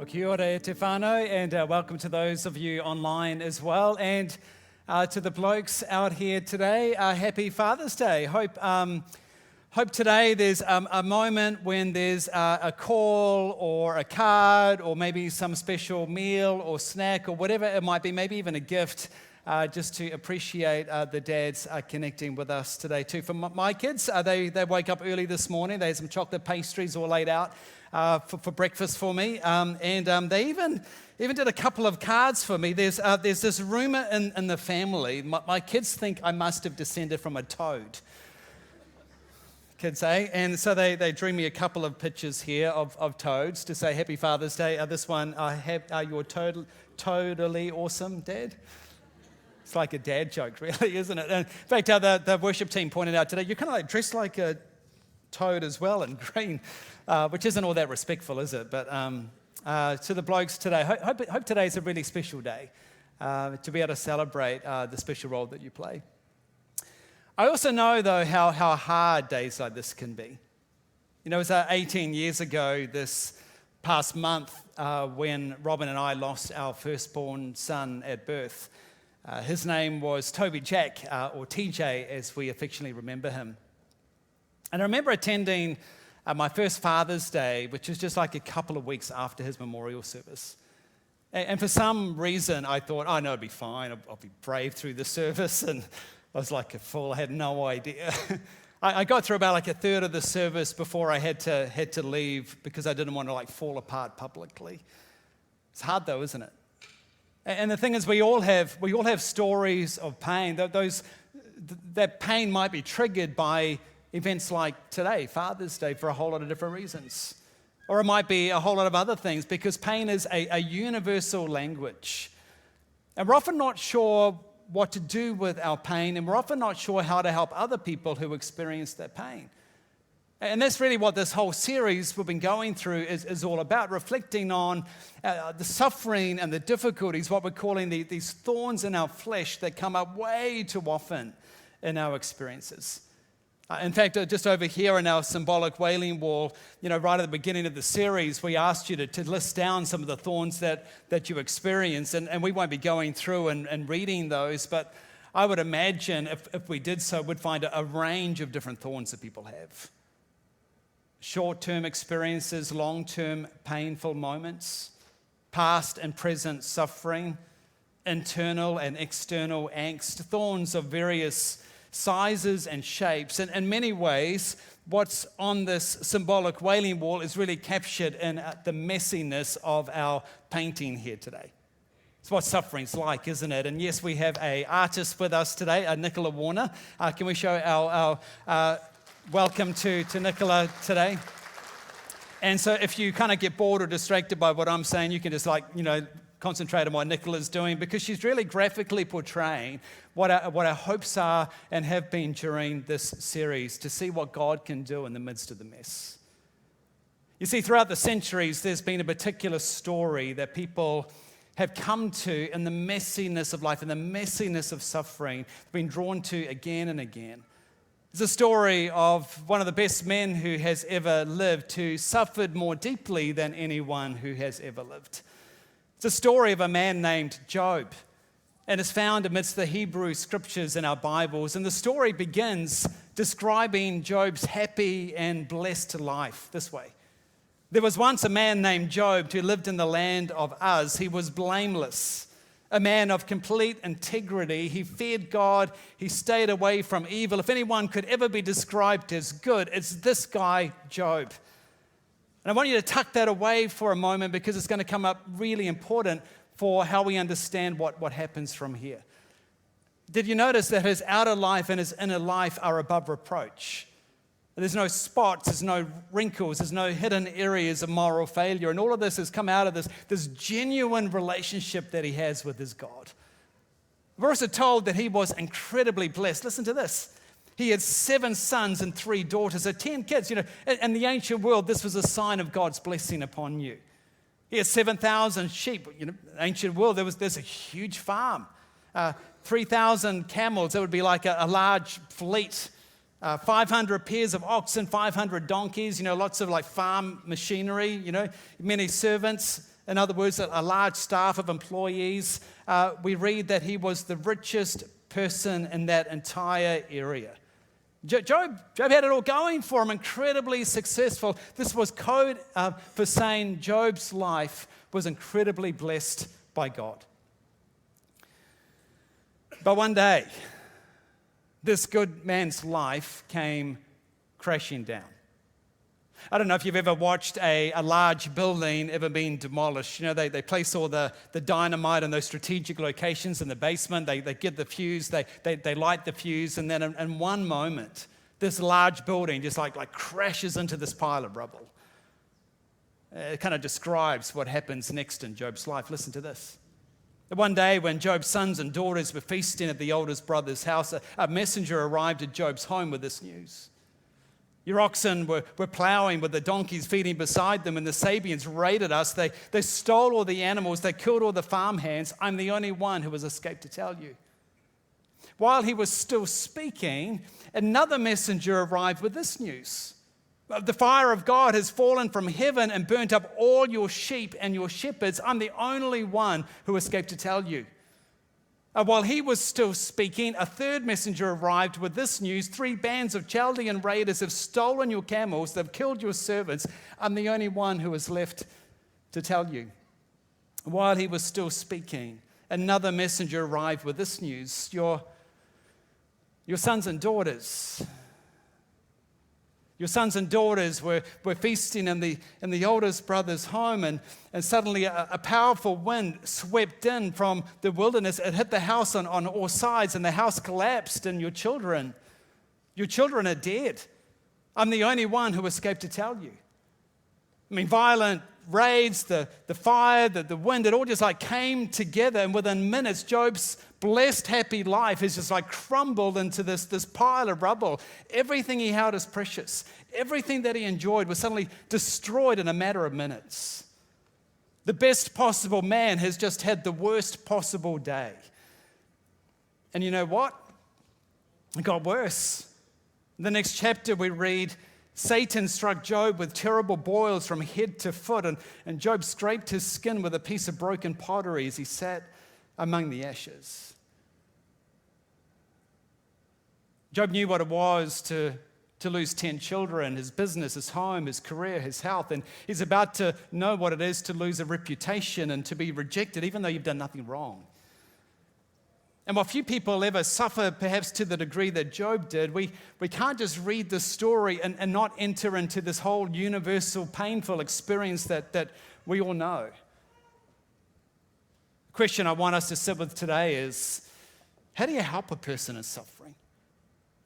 Well, kia ora e te whānau, and welcome to those of you online as well, and to the blokes out here today. Happy Father's Day. Hope today there's a moment when there's a call or a card or maybe some special meal or snack or whatever it might be, maybe even a gift, just to appreciate the dads connecting with us today too. For my kids, they woke up early this morning. They had some chocolate pastries all laid out for breakfast for me, and they even did a couple of cards for me. There's this rumor in the family. My kids think I must have descended from a toad. Kids, eh? And so they drew me a couple of pictures here of toads to say Happy Father's Day. This one, you're totally awesome, Dad. It's like a dad joke, really, isn't it? And in fact, the worship team pointed out today, you're kind of like dressed like a toad as well in green, which isn't all that respectful, is it? But to the blokes today, hope today's a really special day to be able to celebrate the special role that you play. I also know, though, how hard days like this can be. You know, it was 18 years ago this past month when Robin and I lost our firstborn son at birth. His name was Toby Jack, or TJ, as we affectionately remember him. And I remember attending my first Father's Day, which was just like a couple of weeks after his memorial service. And for some reason, I thought, oh, no, it'll be fine. I'll be brave through the service. And I was like a fool. I had no idea. I got through about like a third of the service before I had to leave because I didn't want to like fall apart publicly. It's hard though, isn't it? And the thing is, we all have stories of pain. That pain might be triggered by events like today, Father's Day, for a whole lot of different reasons. Or it might be a whole lot of other things, because pain is a universal language. And we're often not sure what to do with our pain, and we're often not sure how to help other people who experience that pain. And that's really what this whole series we've been going through is all about, reflecting on the suffering and the difficulties, what we're calling these thorns in our flesh that come up way too often in our experiences. In fact, just over here in our symbolic wailing wall, you know, right at the beginning of the series, we asked you to list down some of the thorns that you experience, and we won't be going through and reading those, but I would imagine if we did so, we'd find a range of different thorns that people have. Short-term experiences, long-term painful moments, past and present suffering, internal and external angst, thorns of various sizes and shapes. And in many ways, what's on this symbolic wailing wall is really captured in the messiness of our painting here today. It's what suffering's like, isn't it? And yes, we have an artist with us today, Nicola Warner. Can we show our welcome to Nicola today? And so if you kind of get bored or distracted by what I'm saying, you can just concentrate on what Nicola's doing, because she's really graphically portraying what our hopes are and have been during this series, to see what God can do in the midst of the mess. You see, throughout the centuries, there's been a particular story that people have come to in the messiness of life, in the messiness of suffering, been drawn to again and again. It's a story of one of the best men who has ever lived, who suffered more deeply than anyone who has ever lived. It's a story of a man named Job, and it's found amidst the Hebrew scriptures in our Bibles. And the story begins describing Job's happy and blessed life this way. There was once a man named Job who lived in the land of Uz. He was blameless, a man of complete integrity. He feared God. He stayed away from evil. If anyone could ever be described as good, it's this guy, Job. And I want you to tuck that away for a moment, because it's going to come up really important for how we understand what happens from here. Did you notice that his outer life and his inner life are above reproach? There's no spots, there's no wrinkles, there's no hidden areas of moral failure. And all of this has come out of this genuine relationship that he has with his God. We're also told that he was incredibly blessed. Listen to this. He had 7 sons and 3 daughters, so 10 kids. You know, in the ancient world, this was a sign of God's blessing upon you. He had 7,000 sheep. You know, in the ancient world, there's a huge farm. 3,000 camels. That would be like a large fleet. 500 pairs of oxen, 500 donkeys. You know, lots of like farm machinery. You know, many servants. in other words, a large staff of employees. We read that he was the richest person in that entire area. Job had it all going for him, incredibly successful. This was code for saying Job's life was incredibly blessed by God. But one day, this good man's life came crashing down. I don't know if you've ever watched a large building ever being demolished. You know, they place all the dynamite in those strategic locations in the basement. They get the fuse, they light the fuse, and then in one moment, this large building just like crashes into this pile of rubble. It kind of describes what happens next in Job's life. Listen to this. One day when Job's sons and daughters were feasting at the oldest brother's house, a messenger arrived at Job's home with this news. Your oxen were plowing with the donkeys feeding beside them, and the Sabians raided us. They stole all the animals. They killed all the farmhands. I'm the only one who has escaped to tell you. While he was still speaking, another messenger arrived with this news. The fire of God has fallen from heaven and burnt up all your sheep and your shepherds. I'm the only one who escaped to tell you. While he was still speaking, a third messenger arrived with this news. 3 bands of Chaldean raiders have stolen your camels. They've killed your servants. I'm the only one who is left to tell you. While he was still speaking, another messenger arrived with this news. Your sons and daughters. Your sons and daughters were feasting in the oldest brother's home, and suddenly a powerful wind swept in from the wilderness. It hit the house on all sides, and the house collapsed, and your children are dead. I'm the only one who escaped to tell you. I mean, violent raids, the fire, the wind, it all just like came together, and within minutes, Job's blessed, happy life has just like crumbled into this pile of rubble. Everything he held as precious, everything that he enjoyed was suddenly destroyed in a matter of minutes. The best possible man has just had the worst possible day. And you know what? It got worse. In the next chapter we read, Satan struck Job with terrible boils from head to foot, and Job scraped his skin with a piece of broken pottery as he sat among the ashes. Job knew what it was to lose 10 children, his business, his home, his career, his health, and he's about to know what it is to lose a reputation and to be rejected even though you've done nothing wrong. And while few people ever suffer perhaps to the degree that Job did, we can't just read the story and not enter into this whole universal painful experience that we all know. The question I want us to sit with today is, how do you help a person in suffering?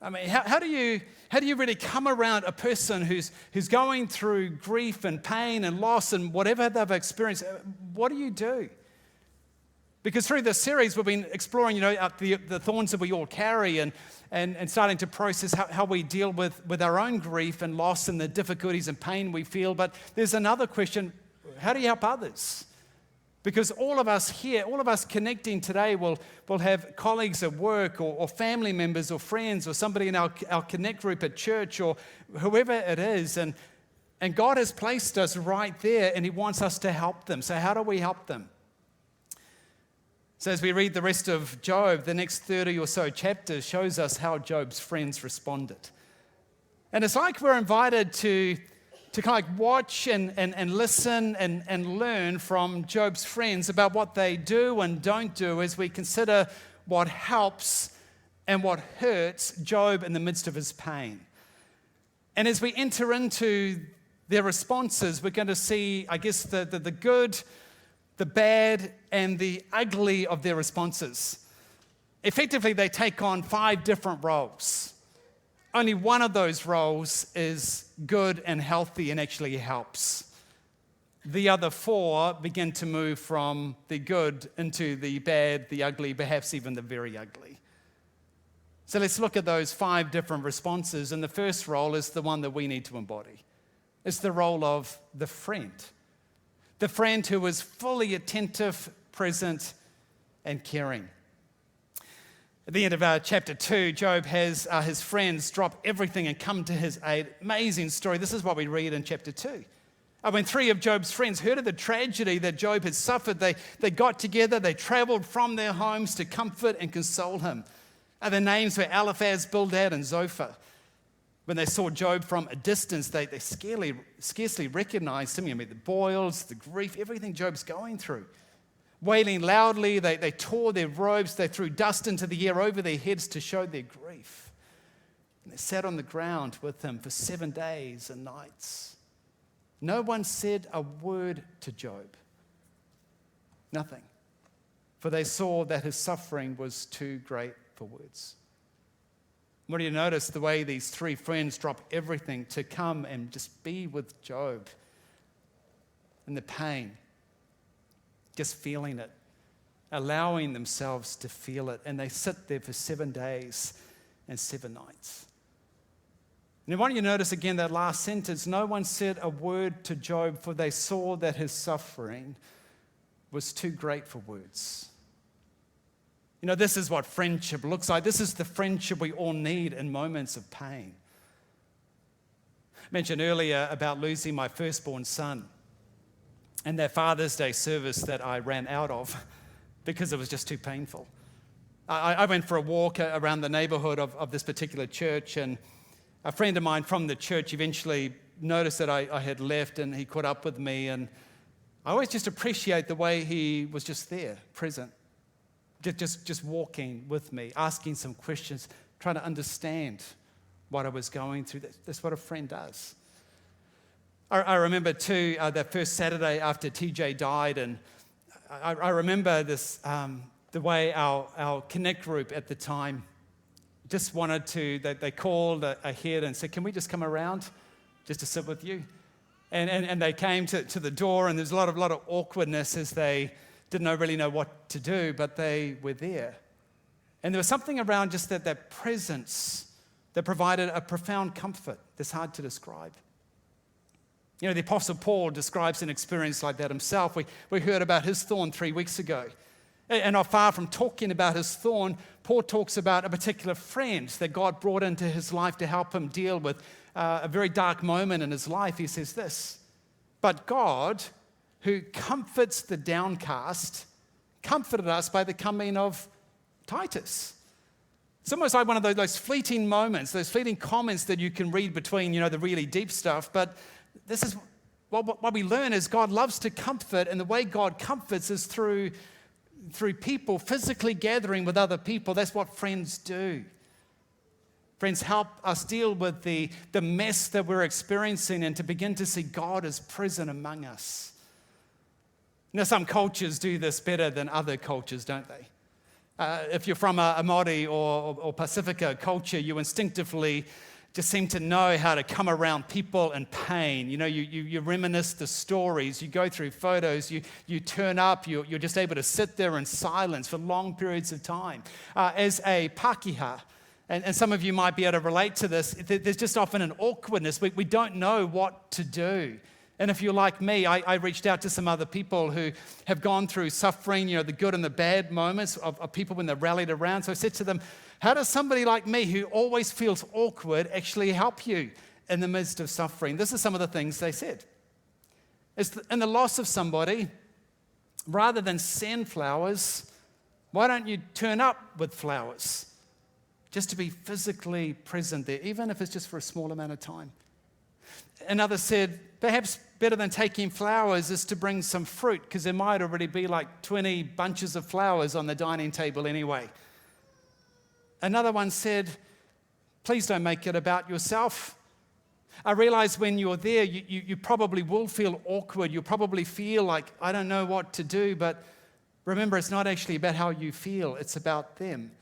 I mean, how do you really come around a person who's going through grief and pain and loss and whatever they've experienced? What do you do? Because through this series, we've been exploring, the thorns that we all carry and starting to process how we deal with our own grief and loss and the difficulties and pain we feel. But there's another question: how do you help others? Because all of us here, all of us connecting today will have colleagues at work or family members or friends or somebody in our Connect group at church or whoever it is. And God has placed us right there and He wants us to help them. So how do we help them? So as we read the rest of Job, the next 30 or so chapters shows us how Job's friends responded. And it's like we're invited to kind of watch and listen and learn from Job's friends about what they do and don't do as we consider what helps and what hurts Job in the midst of his pain. And as we enter into their responses, we're going to see, I guess, the good, the bad, and the ugly of their responses. Effectively, they take on 5 different roles. Only one of those roles is good and healthy and actually helps. The other 4 begin to move from the good into the bad, the ugly, perhaps even the very ugly. So let's look at those 5 different responses. And the first role is the one that we need to embody. It's the role of the friend. The friend who is fully attentive, present, and caring. At the end of chapter 2, Job has his friends drop everything and come to his aid. Amazing story. This is what we read in chapter 2. When three of Job's friends heard of the tragedy that Job had suffered, they got together, they traveled from their homes to comfort and console him. Their names were Eliphaz, Bildad, and Zophar. When they saw Job from a distance, they scarcely recognized him. The boils, the grief, everything Job's going through. Wailing loudly, they tore their robes, they threw dust into the air over their heads to show their grief. And they sat on the ground with him for 7 days and nights. No one said a word to Job. Nothing. For they saw that his suffering was too great for words. What do you notice? The way these three friends drop everything to come and just be with Job. And the pain. Just feeling it. Allowing themselves to feel it. And they sit there for 7 days and 7 nights. And I want you to notice again that last sentence. No one said a word to Job, for they saw that his suffering was too great for words. This is what friendship looks like. This is the friendship we all need in moments of pain. I mentioned earlier about losing my firstborn son and that Father's Day service that I ran out of because it was just too painful. I went for a walk around the neighborhood of this particular church, and a friend of mine from the church eventually noticed that I had left, and he caught up with me, and I always just appreciate the way he was just there, present. Just walking with me, asking some questions, trying to understand what I was going through. That's what a friend does. I remember too that first Saturday after TJ died, and I remember this the way our Connect group at the time just wanted to. They called ahead and said, "Can we just come around just to sit with you?" And they came to the door, and there's a lot of awkwardness as they didn't really know what to do, but they were there. And there was something around just that presence that provided a profound comfort that's hard to describe. The Apostle Paul describes an experience like that himself. We heard about his thorn 3 weeks ago. And not far from talking about his thorn, Paul talks about a particular friend that God brought into his life to help him deal with a very dark moment in his life. He says this, "But God, who comforts the downcast, comforted us by the coming of Titus." It's almost like one of those fleeting moments, those fleeting comments that you can read between, the really deep stuff. But this is what we learn is God loves to comfort, and the way God comforts is through people physically gathering with other people. That's what friends do. Friends help us deal with the mess that we're experiencing and to begin to see God as present among us. Some cultures do this better than other cultures, don't they? If you're from a Māori or Pacifica culture, you instinctively just seem to know how to come around people in pain. You reminisce the stories, you go through photos, you turn up, you're just able to sit there in silence for long periods of time. As a Pākehā, and some of you might be able to relate to this, there's just often an awkwardness. We don't know what to do. And if you're like me, I reached out to some other people who have gone through suffering, the good and the bad moments of people when they're rallied around. So I said to them, how does somebody like me who always feels awkward actually help you in the midst of suffering? This is some of the things they said. In the loss of somebody, rather than send flowers, why don't you turn up with flowers? Just to be physically present there, even if it's just for a small amount of time. Another said, perhaps better than taking flowers is to bring some fruit, because there might already be like 20 bunches of flowers on the dining table anyway. Another one said, please don't make it about yourself. I realize when you're there, you probably will feel awkward. You'll probably feel like, I don't know what to do, but remember, it's not actually about how you feel. It's about them.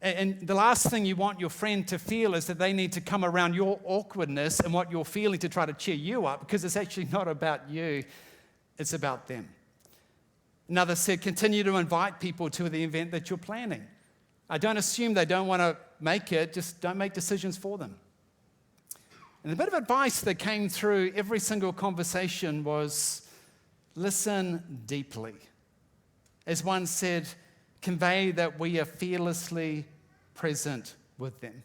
And the last thing you want your friend to feel is that they need to come around your awkwardness and what you're feeling to try to cheer you up, because it's actually not about you, it's about them. Another said, continue to invite people to the event that you're planning. I don't assume they don't want to make it, just don't make decisions for them. And a bit of advice that came through every single conversation was, listen deeply. As one said, convey that we are fearlessly present with them.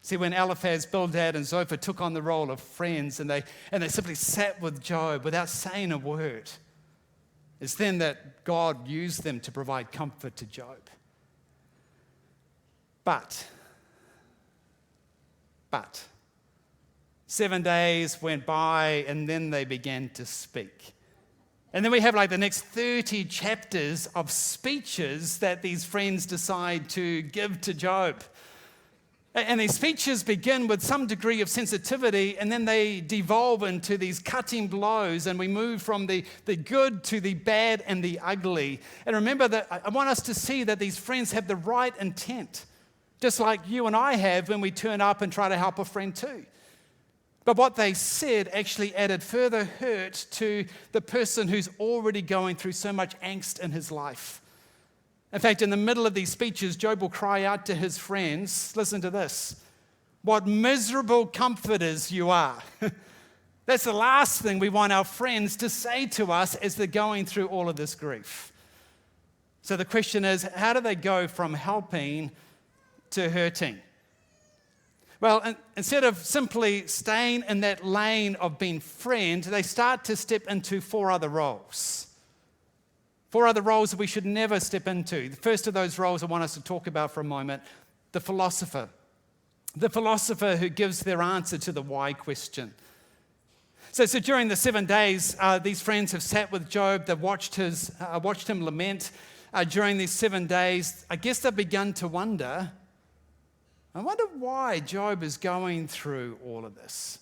See, when Eliphaz, Bildad, and Zophar took on the role of friends and they simply sat with Job without saying a word, it's then that God used them to provide comfort to Job. But 7 days went by and then they began to speak. And then we have like the next 30 chapters of speeches that these friends decide to give to Job. And these speeches begin with some degree of sensitivity, and then they devolve into these cutting blows, and we move from the good to the bad and the ugly. And remember that I want us to see that these friends have the right intent, just like you and I have when we turn up and try to help a friend too. But what they said actually added further hurt to the person who's already going through so much angst in his life. In fact, in the middle of these speeches, Job will cry out to his friends, listen to this, "What miserable comforters you are." That's the last thing we want our friends to say to us as they're going through all of this grief. So the question is, how do they go from helping to hurting? Well, instead of simply staying in that lane of being friend, they start to step into 4 other roles. 4 other roles that we should never step into. The first of those roles I want us to talk about for a moment, the philosopher. The philosopher who gives their answer to the why question. So during the 7 days, these friends have sat with Job. They've watched him lament. During these 7 days, I guess they've begun to wonder, I wonder why Job is going through all of this.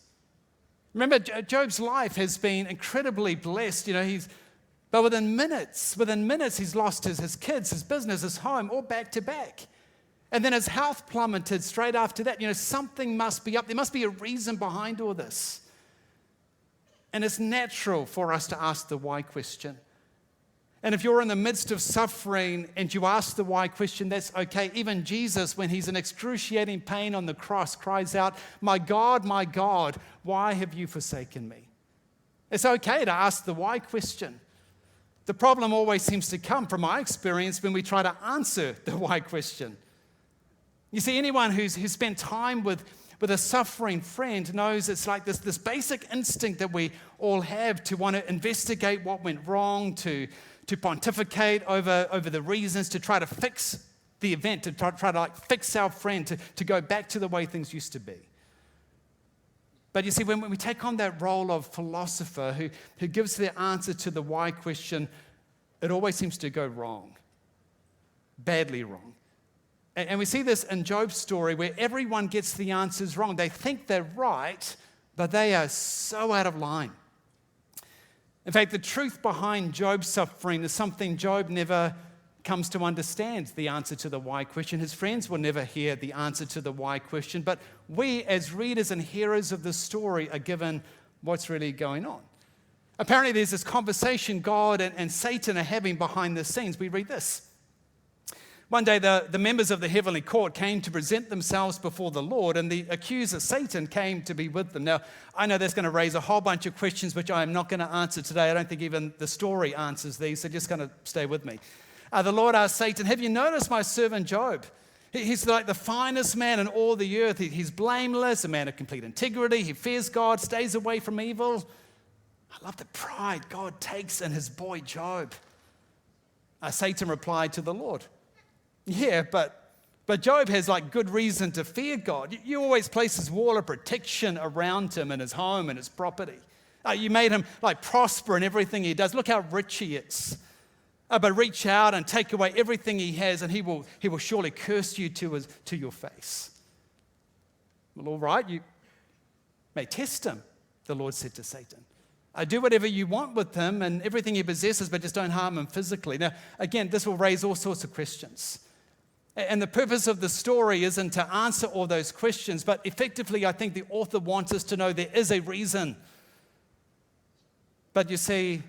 Remember, Job's life has been incredibly blessed. But within minutes, he's lost his kids, his business, his home, all back to back. And then his health plummeted straight after that. Something must be up. There must be a reason behind all this. And it's natural for us to ask the why question. And if you're in the midst of suffering and you ask the why question, that's okay. Even Jesus, when he's in excruciating pain on the cross, cries out, my God, why have you forsaken me?" It's okay to ask the why question. The problem always seems to come, from my experience, when we try to answer the why question. You see, anyone who's spent time with a suffering friend knows it's like this basic instinct that we all have to want to investigate what went wrong, to pontificate over the reasons, to try to fix the event, to try to fix our friend, to go back to the way things used to be. But you see, when we take on that role of philosopher who gives the answer to the why question, it always seems to go wrong, badly wrong. And we see this in Job's story where everyone gets the answers wrong. They think they're right, but they are so out of line. In fact, the truth behind Job's suffering is something Job never comes to understand, the answer to the why question. His friends will never hear the answer to the why question, but we as readers and hearers of the story are given what's really going on. Apparently there's this conversation God and Satan are having behind the scenes. We read this. One day the members of the heavenly court came to present themselves before the Lord, and the accuser Satan came to be with them. Now, I know that's going to raise a whole bunch of questions which I am not going to answer today. I don't think even the story answers these, so just going to stay with me. The Lord asked Satan, "Have you noticed my servant Job? He's like the finest man in all the earth. He's blameless, a man of complete integrity. He fears God, stays away from evil." I love the pride God takes in his boy Job. Satan replied to the Lord, "Yeah, but Job has like good reason to fear God. You always place his wall of protection around him and his home and his property. You made him like prosper in everything he does. Look how rich he is. But reach out and take away everything he has, and he will surely curse you to your face." Well, all right, you may test him, the Lord said to Satan. Do whatever you want with him and everything he possesses, but just don't harm him physically. Now, again, this will raise all sorts of questions. And the purpose of the story isn't to answer all those questions, but effectively, I think the author wants us to know there is a reason. But you see,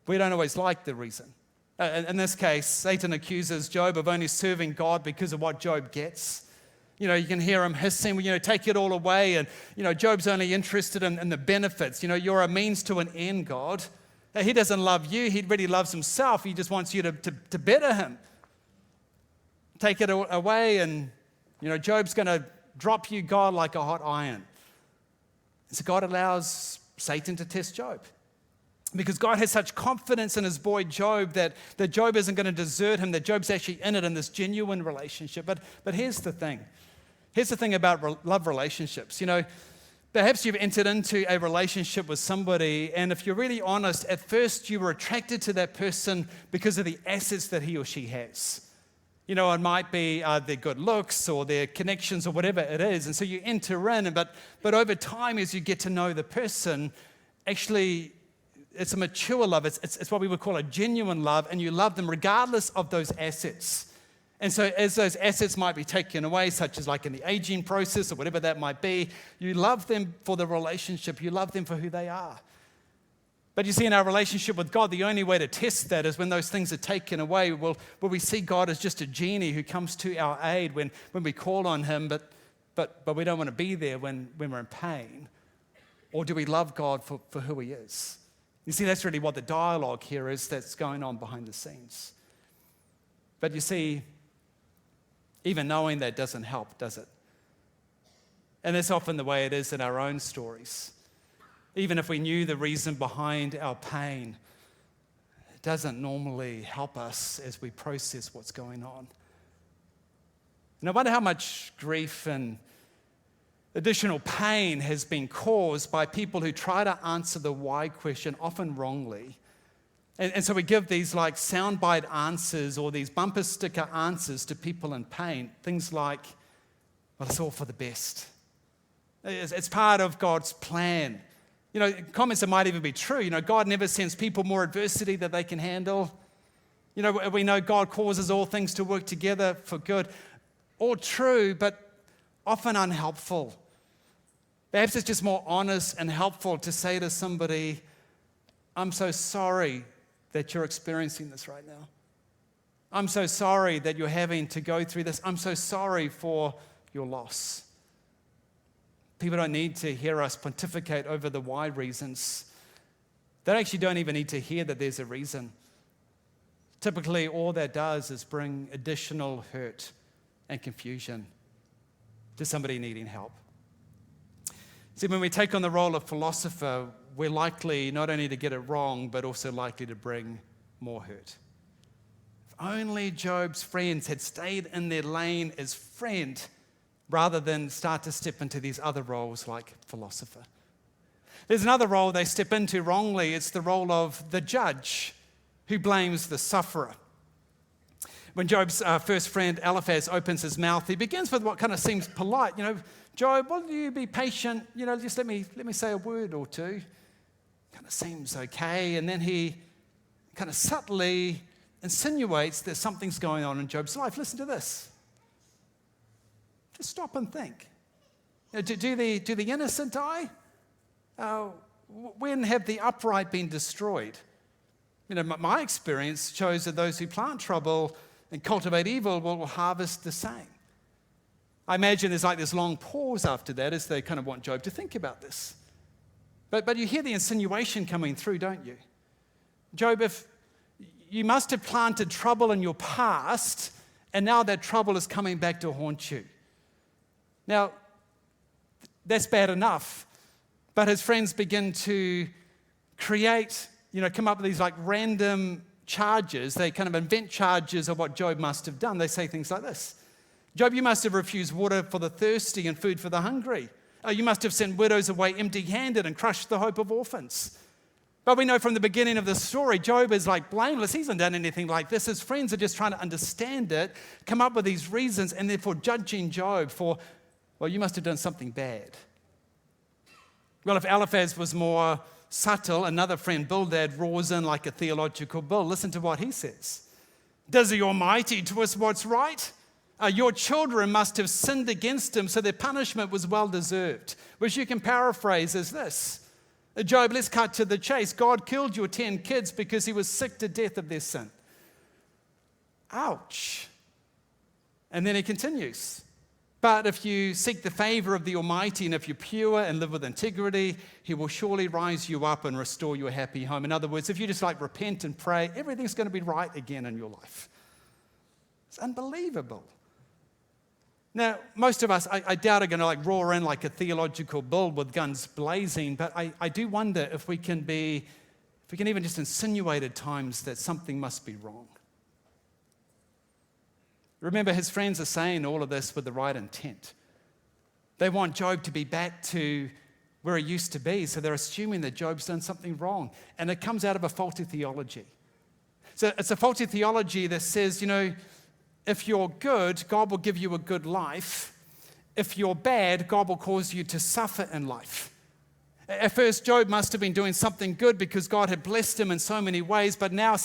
we don't always like the reason. In this case, Satan accuses Job of only serving God because of what Job gets. You can hear him hissing, take it all away. And, Job's only interested in the benefits. You're a means to an end, God. He doesn't love you. He really loves himself. He just wants you to better him. Take it away and, Job's going to drop you God like a hot iron. So God allows Satan to test Job. Because God has such confidence in his boy Job that Job isn't going to desert him, that Job's actually in it in this genuine relationship. But here's the thing. Here's the thing about love relationships. Perhaps you've entered into a relationship with somebody, and if you're really honest, at first you were attracted to that person because of the assets that he or she has. It might be their good looks or their connections or whatever it is. And so you enter in, but over time as you get to know the person, actually it's a mature love. It's what we would call a genuine love, and you love them regardless of those assets. And so as those assets might be taken away, such as like in the aging process or whatever that might be, you love them for the relationship. You love them for who they are. But you see, in our relationship with God, the only way to test that is when those things are taken away. Will we see God as just a genie who comes to our aid when we call on him, but we don't want to be there when we're in pain? Or do we love God for who he is? You see, that's really what the dialogue here is that's going on behind the scenes. But you see, even knowing that doesn't help, does it? And that's often the way it is in our own stories. Even if we knew the reason behind our pain, it doesn't normally help us as we process what's going on. And I wonder how much grief and additional pain has been caused by people who try to answer the why question, often wrongly. And so we give these like soundbite answers or these bumper sticker answers to people in pain. Things like, well, it's all for the best. It's part of God's plan. Comments that might even be true. God never sends people more adversity than they can handle. We know God causes all things to work together for good. All true, but often unhelpful. Perhaps it's just more honest and helpful to say to somebody, I'm so sorry that you're experiencing this right now. I'm so sorry that you're having to go through this. I'm so sorry for your loss. People don't need to hear us pontificate over the why reasons. They actually don't even need to hear that there's a reason. Typically, all that does is bring additional hurt and confusion to somebody needing help. See, when we take on the role of philosopher, we're likely not only to get it wrong, but also likely to bring more hurt. If only Job's friends had stayed in their lane as friend rather than start to step into these other roles like philosopher. There's another role they step into wrongly. It's the role of the judge who blames the sufferer. When Job's first friend Eliphaz opens his mouth, he begins with what kind of seems polite. Job, will you be patient? Just let me say a word or two. Kind of seems okay. And then he kind of subtly insinuates that something's going on in Job's life. Listen to this. Just stop and think. Do the innocent die? When have the upright been destroyed? My experience shows that those who plant trouble and cultivate evil will harvest the same. I imagine there's like this long pause after that as they kind of want Job to think about this. But you hear the insinuation coming through, don't you? Job, if you must have planted trouble in your past, and now that trouble is coming back to haunt you. Now, that's bad enough. But his friends begin to create, come up with these like random charges. They kind of invent charges of what Job must have done. They say things like this. Job, you must have refused water for the thirsty and food for the hungry. You must have sent widows away empty-handed and crushed the hope of orphans. But we know from the beginning of the story, Job is like blameless. He hasn't done anything like this. His friends are just trying to understand it, come up with these reasons, and therefore judging Job for, well, you must have done something bad. Well, if Eliphaz was more subtle, another friend, Bildad, roars in like a theological bull. Listen to what he says. Does the Almighty twist what's right? Your children must have sinned against him, so their punishment was well deserved. Which you can paraphrase as this. Job, let's cut to the chase. God killed your 10 kids because he was sick to death of their sin. Ouch. And then he continues. But if you seek the favor of the Almighty, and if you're pure and live with integrity, he will surely rise you up and restore your happy home. In other words, if you just like repent and pray, everything's going to be right again in your life. It's unbelievable. Now, most of us, I doubt, are going to roar in like a theological bull with guns blazing, but I do wonder if we can even just insinuate at times that something must be wrong. Remember, his friends are saying all of this with the right intent. They want Job to be back to where he used to be, so they're assuming that Job's done something wrong, and it comes out of a faulty theology. So it's a faulty theology that says, if you're good, God will give you a good life. If you're bad, God will cause you to suffer in life. At first, Job must have been doing something good because God had blessed him in so many ways, but now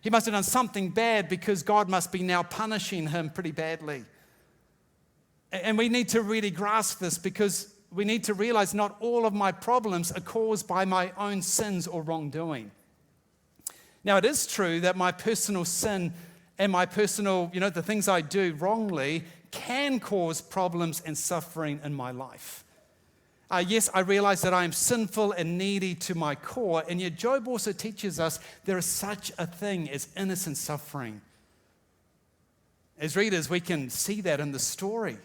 he must have done something bad because God must be now punishing him pretty badly. And we need to really grasp this, because we need to realize not all of my problems are caused by my own sins or wrongdoing. Now, it is true that my personal sin and my personal, the things I do wrongly can cause problems and suffering in my life. Yes, I realize that I am sinful and needy to my core, and yet Job also teaches us there is such a thing as innocent suffering. As readers, we can see that in the story.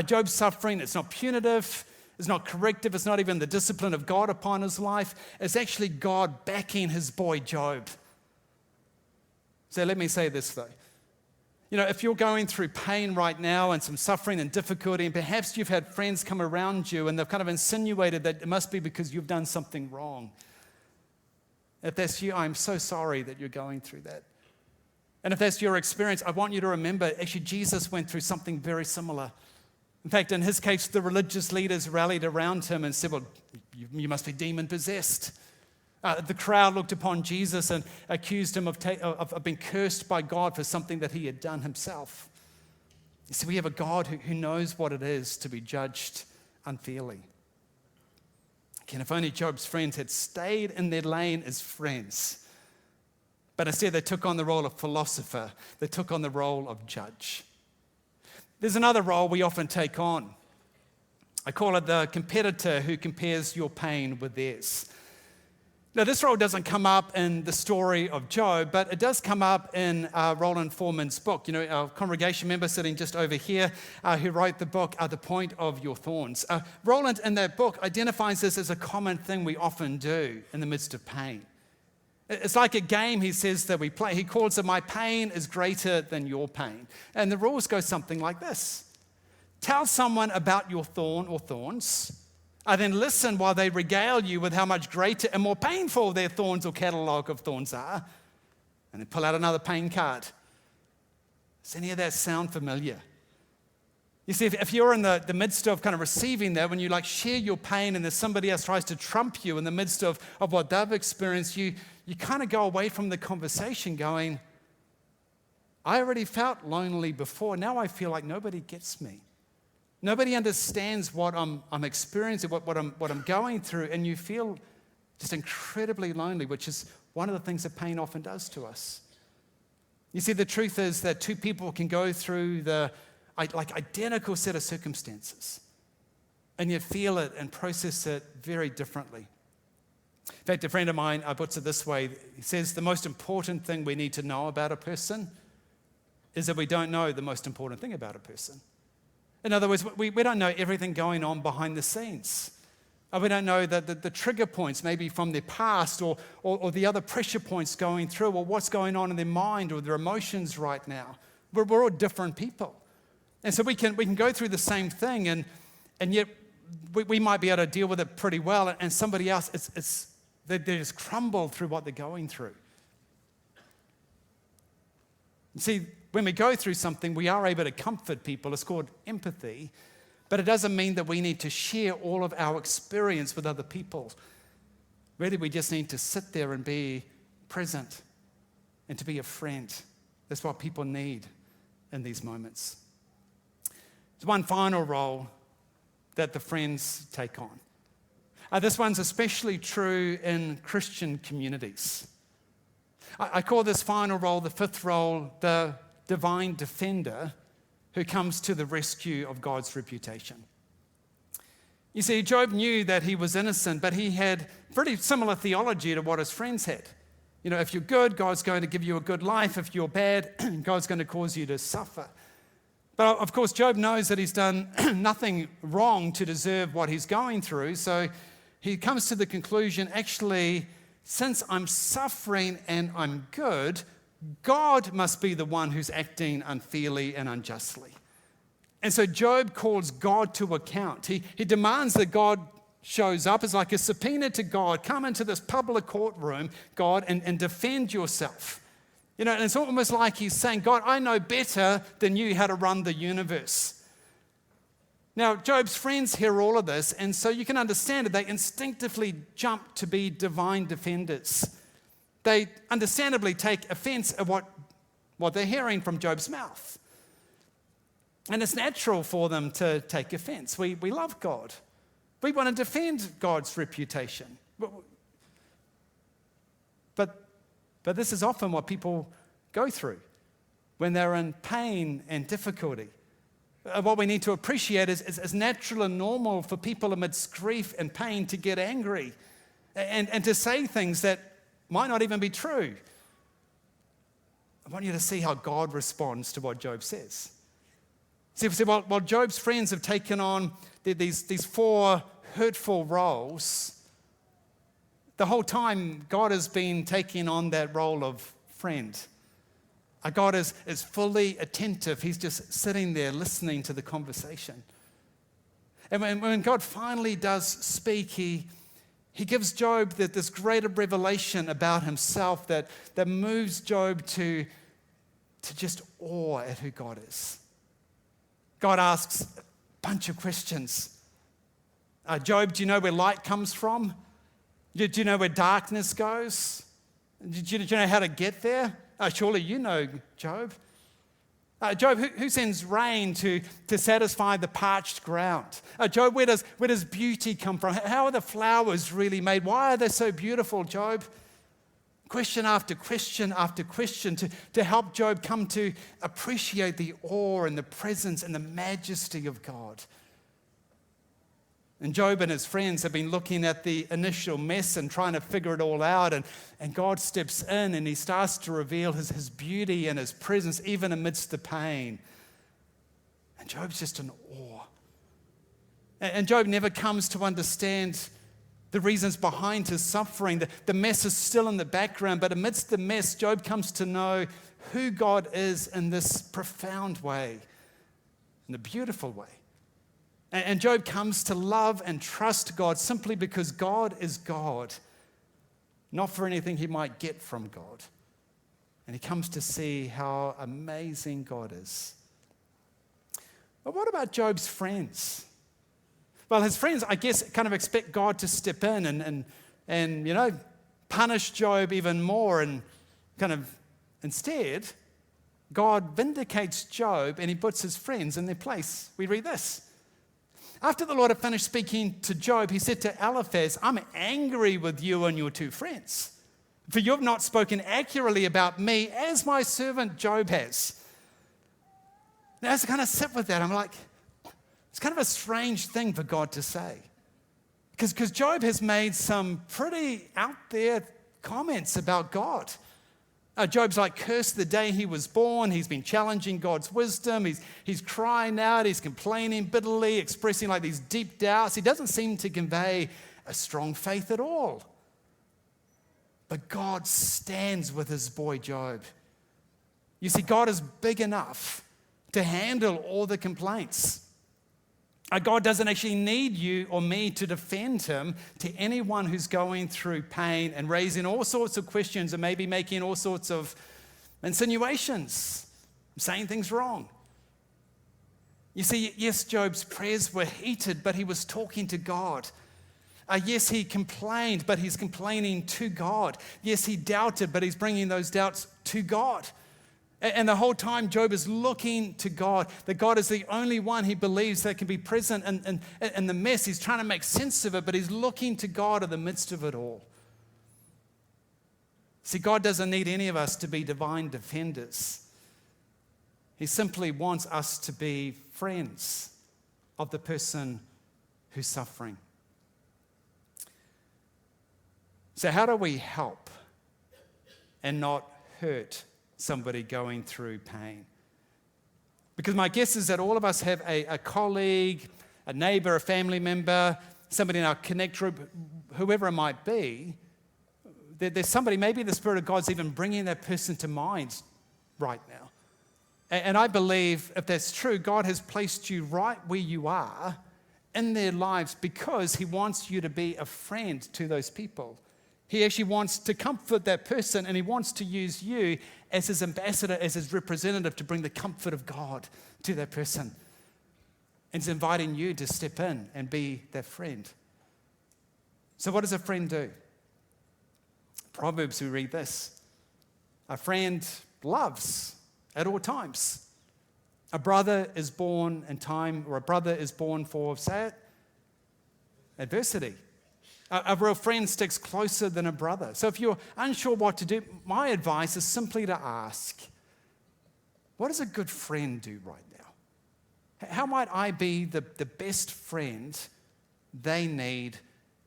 Job's suffering, it's not punitive, it's not corrective, it's not even the discipline of God upon his life. It's actually God backing his boy Job. So let me say this though. If you're going through pain right now and some suffering and difficulty, and perhaps you've had friends come around you and they've kind of insinuated that it must be because you've done something wrong. If that's you, I'm so sorry that you're going through that. And if that's your experience, I want you to remember, actually, Jesus went through something very similar. In fact, in his case, the religious leaders rallied around him and said, well, you must be demon-possessed. The crowd looked upon Jesus and accused him of being cursed by God for something that he had done himself. You see, we have a God who knows what it is to be judged unfairly. Again, if only Job's friends had stayed in their lane as friends, but instead they took on the role of philosopher, they took on the role of judge. There's another role we often take on. I call it the competitor who compares your pain with theirs. Now, this role doesn't come up in the story of Job, but it does come up in Roland Foreman's book. Our congregation member sitting just over here who wrote the book, The Point of Your Thorns. Roland, in that book, identifies this as a common thing we often do in the midst of pain. It's like a game, he says, that we play. He calls it, my pain is greater than your pain. And the rules go something like this. Tell someone about your thorn or thorns, then listen while they regale you with how much greater and more painful their thorns or catalogue of thorns are, and then pull out another pain card. Does any of that sound familiar? You see, if you're in the midst of kind of receiving that, when you share your pain and there's somebody else tries to trump you in the midst of what they've experienced, you kind of go away from the conversation going, I already felt lonely before. Now I feel like nobody gets me. Nobody understands what I'm experiencing, what I'm going through, and you feel just incredibly lonely, which is one of the things that pain often does to us. You see, the truth is that two people can go through the identical set of circumstances, and yet feel it and process it very differently. In fact, a friend of mine puts it this way. He says the most important thing we need to know about a person is that we don't know the most important thing about a person. In other words, we don't know everything going on behind the scenes. We don't know the trigger points maybe from their past or the other pressure points going through, or what's going on in their mind or their emotions right now. We're all different people. And so we can go through the same thing, and yet we might be able to deal with it pretty well, and somebody else, they just crumble through what they're going through. You see, when we go through something, we are able to comfort people. It's called empathy. But it doesn't mean that we need to share all of our experience with other people. Really, we just need to sit there and be present and to be a friend. That's what people need in these moments. There's one final role that the friends take on. This one's especially true in Christian communities. I call this final role, the fifth role, the divine defender who comes to the rescue of God's reputation. You see, Job knew that he was innocent, but he had pretty similar theology to what his friends had. If you're good, God's going to give you a good life. If you're bad, God's going to cause you to suffer. But of course, Job knows that he's done nothing wrong to deserve what he's going through. So he comes to the conclusion, actually, since I'm suffering and I'm good, God must be the one who's acting unfairly and unjustly. And so Job calls God to account. He demands that God shows up as like a subpoena to God. Come into this public courtroom, God, and defend yourself. You know, and it's almost like he's saying, God, I know better than you how to run the universe. Now, Job's friends hear all of this, and so you can understand it. They instinctively jump to be divine defenders. They understandably take offense at what they're hearing from Job's mouth. And it's natural for them to take offense. We love God. We want to defend God's reputation. But this is often what people go through when they're in pain and difficulty. What we need to appreciate is natural and normal for people amidst grief and pain to get angry and to say things that might not even be true. I want you to see how God responds to what Job says. See, while Job's friends have taken on these four hurtful roles, the whole time God has been taking on that role of friend. God is fully attentive. He's just sitting there listening to the conversation. And when God finally does speak, he gives Job this greater revelation about himself that moves Job to just awe at who God is. God asks a bunch of questions. Job, do you know where light comes from? Do you know where darkness goes? Do you know how to get there? Surely you know, Job. Job, who sends rain to satisfy the parched ground? Job, where does beauty come from? How are the flowers really made? Why are they so beautiful, Job? Question after question after question to help Job come to appreciate the awe and the presence and the majesty of God. And Job and his friends have been looking at the initial mess and trying to figure it all out. And God steps in and he starts to reveal his beauty and his presence even amidst the pain. And Job's just in awe. And Job never comes to understand the reasons behind his suffering. The mess is still in the background, but amidst the mess, Job comes to know who God is in this profound way, in a beautiful way. And Job comes to love and trust God simply because God is God, not for anything he might get from God. And he comes to see how amazing God is. But what about Job's friends? Well, his friends, I guess, kind of expect God to step in and you know, punish Job even more. And kind of instead, God vindicates Job and he puts his friends in their place. We read this. After the Lord had finished speaking to Job, he said to Eliphaz, I'm angry with you and your two friends, for you have not spoken accurately about me as my servant Job has. Now, as I kind of sit with that, I'm like, it's kind of a strange thing for God to say. Because Job has made some pretty out there comments about God. Job's like cursed the day he was born. He's been challenging God's wisdom. He's crying out. He's complaining bitterly, expressing like these deep doubts. He doesn't seem to convey a strong faith at all. But God stands with his boy Job. You see, God is big enough to handle all the complaints. God doesn't actually need you or me to defend him to anyone who's going through pain and raising all sorts of questions and maybe making all sorts of insinuations, saying things wrong. You see, yes, Job's prayers were heated, but he was talking to God. Yes, he complained, but he's complaining to God. Yes, he doubted, but he's bringing those doubts to God. And the whole time, Job is looking to God, that God is the only one he believes that can be present in the mess. He's trying to make sense of it, but he's looking to God in the midst of it all. See, God doesn't need any of us to be divine defenders. He simply wants us to be friends of the person who's suffering. So how do we help and not hurt somebody going through pain? Because my guess is that all of us have a colleague, a neighbor, a family member, somebody in our connect group, whoever it might be. There's somebody, maybe the Spirit of God's even bringing that person to mind right now. And I believe if that's true, God has placed you right where you are in their lives because He wants you to be a friend to those people. He actually wants to comfort that person, and He wants to use you as His ambassador, as His representative to bring the comfort of God to that person. And He's inviting you to step in and be that friend. So what does a friend do? Proverbs, we read this. A friend loves at all times. A brother is born in time, or a brother is born for, say it, adversity. A real friend sticks closer than a brother. So if you're unsure what to do, my advice is simply to ask, what does a good friend do right now? How might I be the best friend they need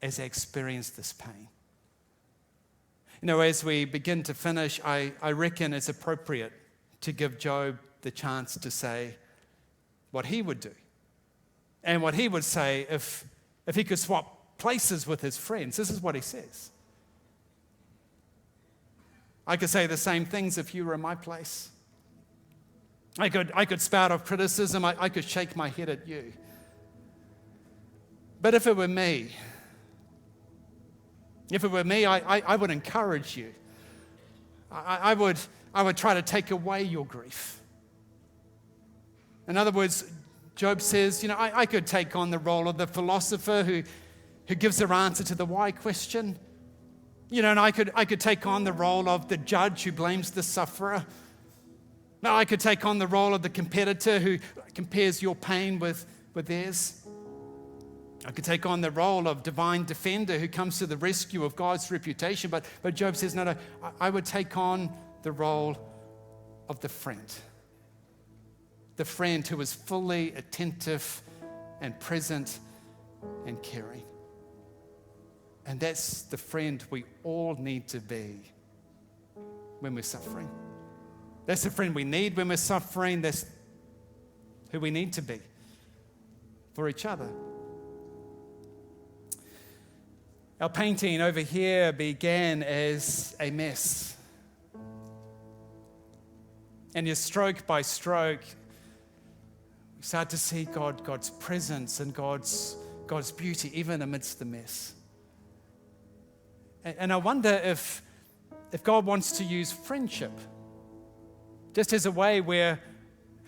as they experience this pain? You know, as we begin to finish, I reckon it's appropriate to give Job the chance to say what he would do and what he would say if he could swap places with his friends. This is what he says. I could say the same things if you were in my place. I could spout off criticism. I could shake my head at you. But if it were me, I would encourage you. I would try to take away your grief. In other words, Job says, you know, I could take on the role of the philosopher who gives their answer to the why question. You know, and I could take on the role of the judge who blames the sufferer. No, I could take on the role of the competitor who compares your pain with theirs. I could take on the role of divine defender who comes to the rescue of God's reputation. But Job says, no, I would take on the role of the friend. The friend who is fully attentive and present and caring. And that's the friend we all need to be when we're suffering. That's the friend we need when we're suffering. That's who we need to be for each other. Our painting over here began as a mess. And just stroke by stroke, we start to see God's presence and God's beauty even amidst the mess. And I wonder if God wants to use friendship just as a way where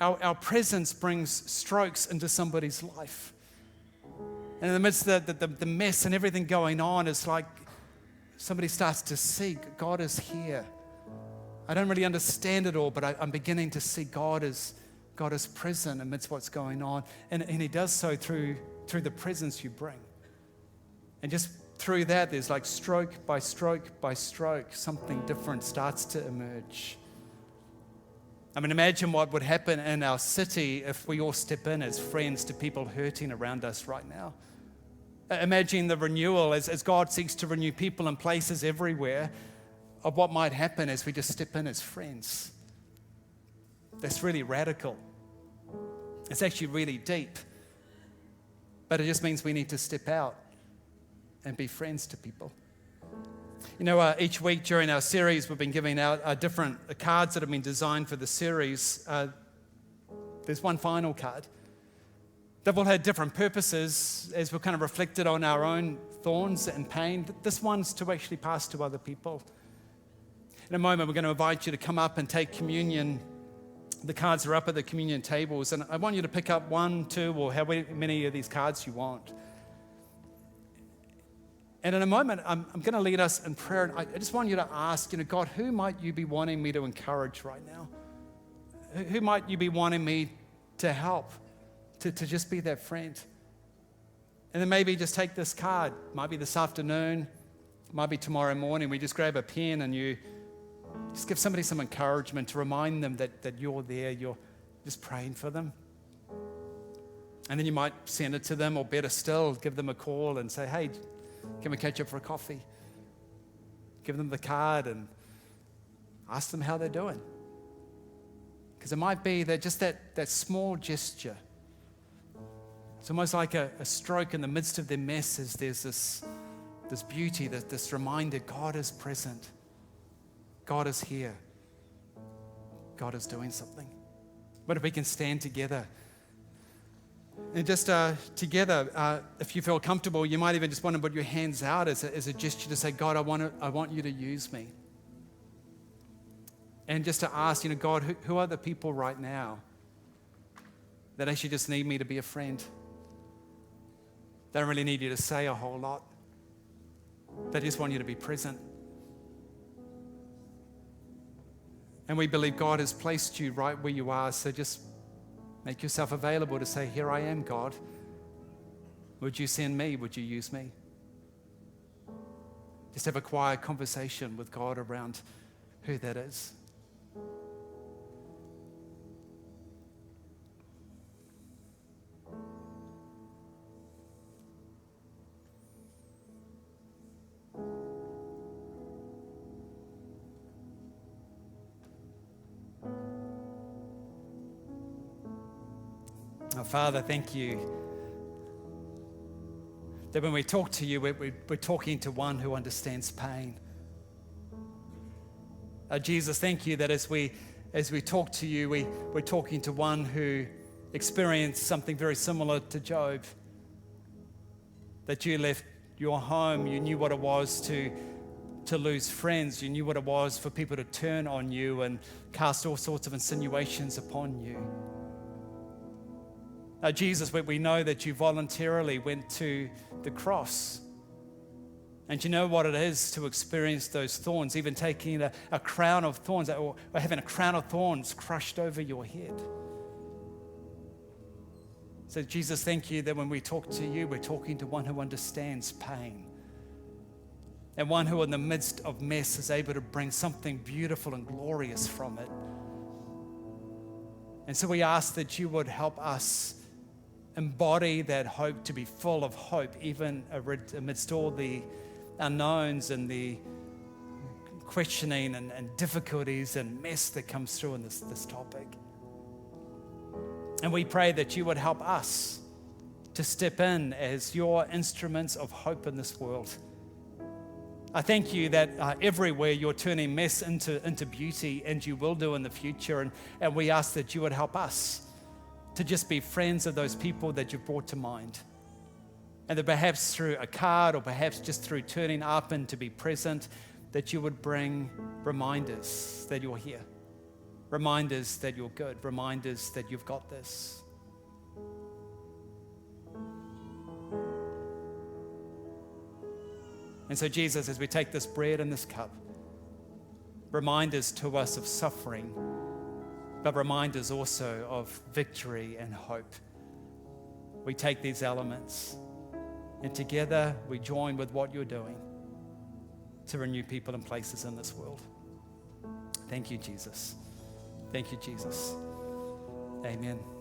our presence brings strokes into somebody's life. And in the midst of the mess and everything going on, it's like somebody starts to see God is here. I don't really understand it all, but I'm beginning to see God is present amidst what's going on. And He does so through the presence you bring. And just through that, there's like stroke by stroke by stroke, something different starts to emerge. I mean, imagine what would happen in our city if we all step in as friends to people hurting around us right now. Imagine the renewal as God seeks to renew people and places everywhere of what might happen as we just step in as friends. That's really radical. It's actually really deep. But it just means we need to step out and be friends to people. You know, each week during our series, we've been giving out different cards that have been designed for the series. There's one final card. They've all had different purposes as we've kind of reflected on our own thorns and pain. This one's to actually pass to other people. In a moment, we're going to invite you to come up and take communion. The cards are up at the communion tables, and I want you to pick up 1, 2, or however many of these cards you want. And in a moment, I'm going to lead us in prayer. And I just want you to ask, God, who might you be wanting me to encourage right now? Who might you be wanting me to help, to just be that friend? And then maybe just take this card. Might be this afternoon, might be tomorrow morning. We just grab a pen and you just give somebody some encouragement to remind them that you're there, you're just praying for them. And then you might send it to them, or better still, give them a call and say, hey, can we catch up for a coffee? Give them the card and ask them how they're doing. Because it might be that just that small gesture, it's almost like a stroke in the midst of their messes. There's this beauty, this reminder, God is present. God is here. God is doing something. What if we can stand together? And just together, if you feel comfortable, you might even just want to put your hands out as a gesture to say, God, I want you to use me. And just to ask, God, who are the people right now that actually just need me to be a friend? They don't really need you to say a whole lot. They just want you to be present. And we believe God has placed you right where you are, so just make yourself available to say, here I am, God. Would you send me? Would you use me? Just have a quiet conversation with God around who that is. Oh, Father, thank you that when we talk to you, we're talking to one who understands pain. Jesus, thank you that as we talk to you, we're talking to one who experienced something very similar to Job. That you left your home, you knew what it was to lose friends, you knew what it was for people to turn on you and cast all sorts of insinuations upon you. Jesus, we know that you voluntarily went to the cross. And you know what it is to experience those thorns, even taking a crown of thorns, or having a crown of thorns crushed over your head. So Jesus, thank you that when we talk to you, we're talking to one who understands pain. And one who in the midst of mess is able to bring something beautiful and glorious from it. And so we ask that you would help us embody that hope, to be full of hope, even amidst all the unknowns and the questioning and difficulties and mess that comes through in this topic. And we pray that you would help us to step in as your instruments of hope in this world. I thank you that everywhere you're turning mess into beauty, and you will do in the future. And we ask that you would help us to just be friends of those people that you've brought to mind. And that perhaps through a card, or perhaps just through turning up and to be present, that you would bring reminders that you're here, reminders that you're good, reminders that you've got this. And so Jesus, as we take this bread and this cup, reminders to us of suffering, but reminders also of victory and hope. We take these elements, and together we join with what you're doing to renew people and places in this world. Thank you, Jesus. Thank you, Jesus. Amen.